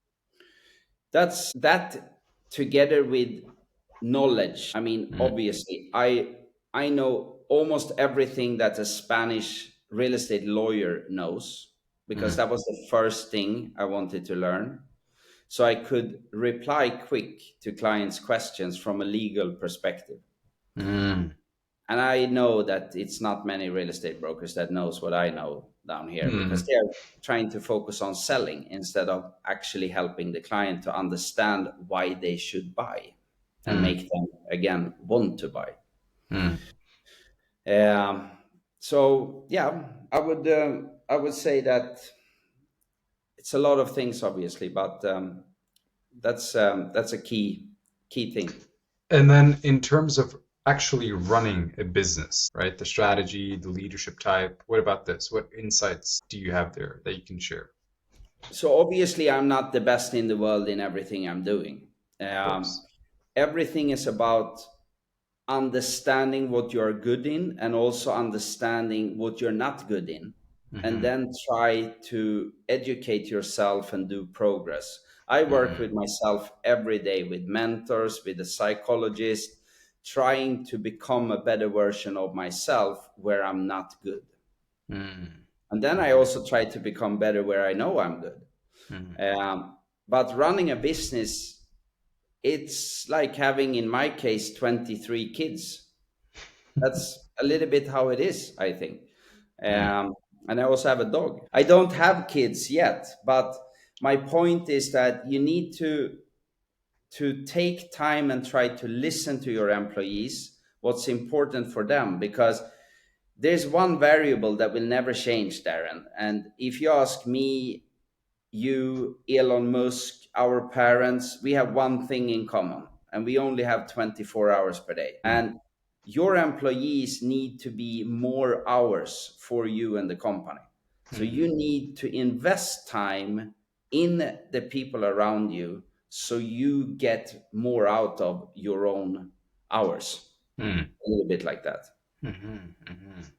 That's that, together with knowledge. I mean, Mm, obviously, I know almost everything that a Spanish real estate lawyer knows, because mm, that was the first thing I wanted to learn. So I could reply quick to clients' questions from a legal perspective. mm, And I know that it's not many real estate brokers that knows what I know down here, because mm, they're trying to focus on selling instead of actually helping the client to understand why they should buy and mm, make them again want to buy. mm. Um, so yeah, I would say that it's a lot of things, obviously, but that's a key thing. And then in terms of actually running a business, right? The strategy, the leadership type. What about this? What insights do you have there that you can share? So obviously, I'm not the best in the world in everything I'm doing. Of course. Everything is about understanding what you're good in and also understanding what you're not good in, and Hmm. then try to educate yourself and do progress. I work with Hmm. myself every day with mentors, with a psychologist, trying to become a better version of myself where I'm not good. Hmm. And then I Hmm. also try to become better where I know I'm good. Hmm. But running a business, it's like having, in my case, 23 kids. That's a little bit how it is, I think. Hmm. um, and I also have a dog. I don't have kids yet, but my point is that you need to take time and try to listen to your employees, what's important for them, because There's one variable that will never change, Darren. And if you ask me, you, Elon Musk, our parents, we have one thing in common, and we only have 24 hours per day. Mm, And your employees need to be more hours for you and the company. So mhm, you need to invest time in the people around you so you get more out of your own hours. mm, A little bit like that. mhm, mhm.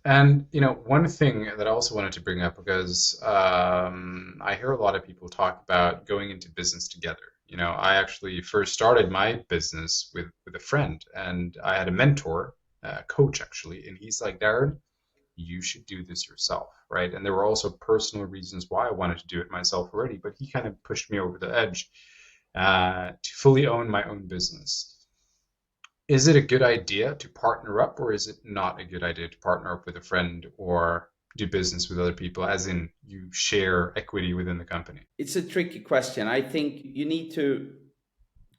And one thing that I also wanted to bring up because I hear a lot of people talk about going into business together. I actually first started my business with a friend, and I had a mentor, a coach actually, and he's like, Darren, you should do this yourself, right? And there were also personal reasons why I wanted to do it myself already, but he kind of pushed me over the edge to fully own my own business. Is it a good idea to partner up, or is it not a good idea to partner up with a friend or do business with other people, as in you share equity within the company? It's a tricky question. I think you need to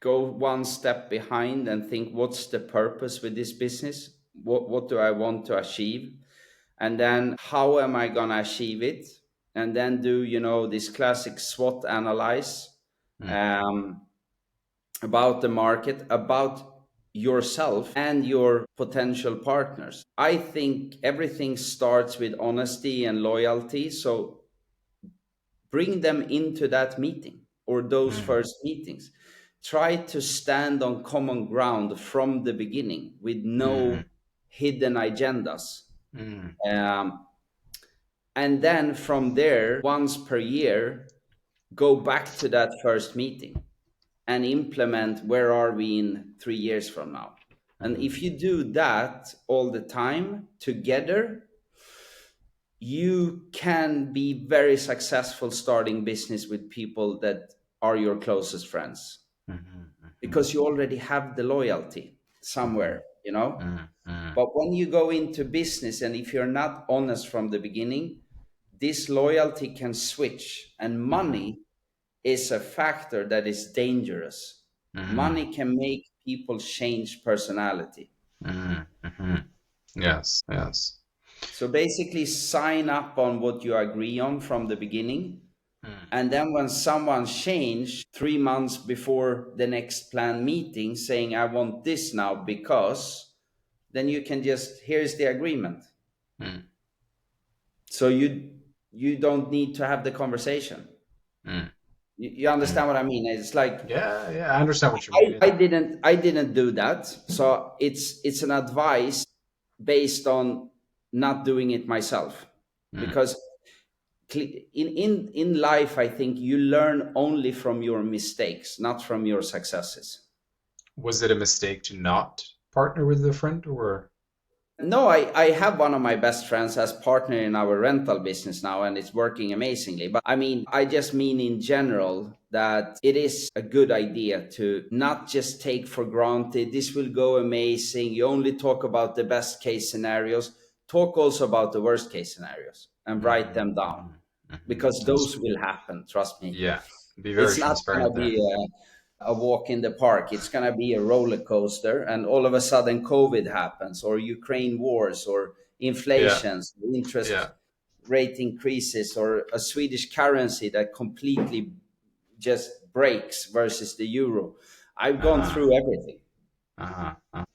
go one step behind and think, what's the purpose with this business? What do I want to achieve? And then how am I going to achieve it? And then do, this classic SWOT analyze Mm, um, about the market, about yourself and your potential partners. I think everything starts with honesty and loyalty. So bring them into that meeting or those mm, first meetings. Try to stand on common ground from the beginning with mm, no hidden agendas. mm, Um, and then from there, once per year, go back to that first meeting and implement where are we in 3 years from now. And mm, if you do that all the time together, you can be very successful starting business with people that are your closest friends mhm, mhm, because you already have the loyalty mhm, somewhere. mm, mm, But when you go into business and if you're not honest from the beginning, this loyalty can switch, and mhm, money is a factor that is dangerous. mm, Money can make people change personality. mm, mhm. Yes, yes. So basically, sign up on what you agree on from the beginning. Mm, And then when someone changed 3 months before the next planned meeting saying, I want this now because, then you can just, here's the agreement. mm, So you don't need to have the conversation. mm, You mm. understand what I mean? It's like Yeah, yeah, I understand what you mean. I didn't do that. So it's an advice based on not doing it myself. Mm. Because in life, I think you learn only from your mistakes, not from your successes. Was it a mistake to not partner with a friend, or? No, I have one of my best friends as partner in our rental business now, and it's working amazingly. But I mean, I just mean in general that it is a good idea to not just take for granted this will go amazing. You only talk about the best case scenarios. Talk also about the worst case scenarios and write Mhm, them down mhm, mhm. because That's those true. will happen. Trust me. Yeah, be very It's not going transparent to there. be a walk in the park. It's going to be a roller coaster. And all of a sudden, COVID happens, or Ukraine wars, or Yeah, inflations, interest yeah. rate increases, or a Swedish currency that completely just breaks versus the euro. I've gone Uh-huh, through everything. uh-huh, uh-huh.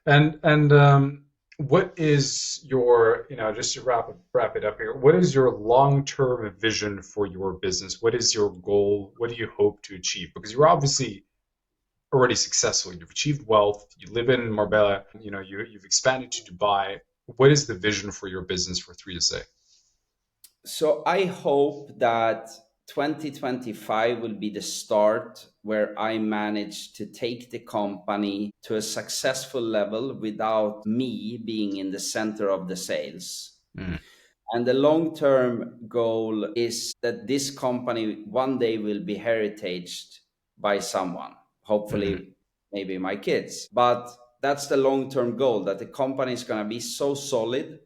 And what is your, just to wrap it up here, what is your long-term vision for your business? What is your goal? What do you hope to achieve? Because you're obviously already successful. You've achieved wealth. You live in Marbella. You've expanded to Dubai. What is the vision for your business for 3 to 6? So I hope that 2025 will be the start where I manage to take the company to a successful level without me being in the center of the sales. Mm, And the long term goal is that this company one day will be heritaged by someone, mm, hopefully, maybe my kids. But that's the long term goal, that the company is going to be so solid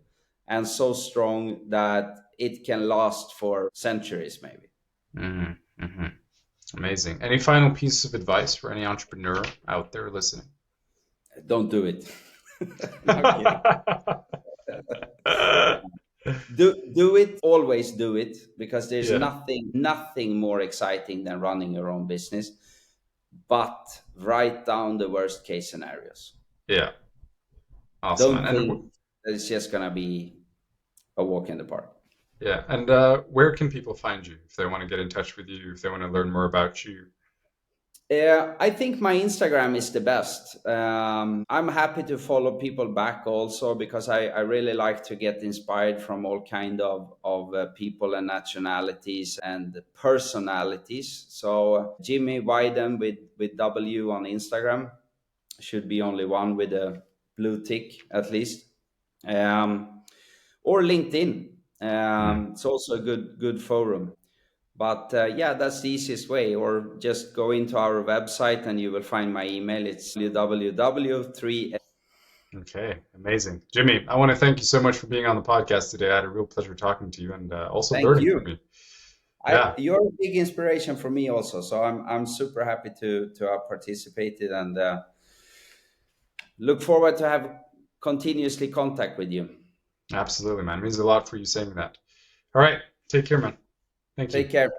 and so strong that it can last for centuries, maybe. mm, mm. Amazing. Any final piece of advice for any entrepreneur out there listening? Don't do it. No, kidding. Do it, always do it, because there's Yeah. nothing more exciting than running your own business. But write down the worst case scenarios. Yeah. Awesome, man. Don't And think that it's just gonna be a walk in the park. yeah, and where can people find you if they want to get in touch with you, if they want to learn more about you? I think my Instagram is the best. I'm happy to follow people back also, because I really like to get inspired from all kind of people and nationalities and personalities. So Jimmy Widen with W on Instagram, should be only one with a blue tick at least. Or LinkedIn. Hmm. It's also a good forum. But yeah, that's the easiest way. Or just go into our website and you will find my email. It's www3. Okay, amazing. Jimmy, I want to thank you so much for being on the podcast today. I had a real pleasure talking to you and also Thank learning from you. you. Yeah, You're a big inspiration for me also. So I'm super happy to have participated, and look forward to have continuously contact with you. absolutely, man. It means a lot for you saying that. All right, take care, man. Thank you. Take care.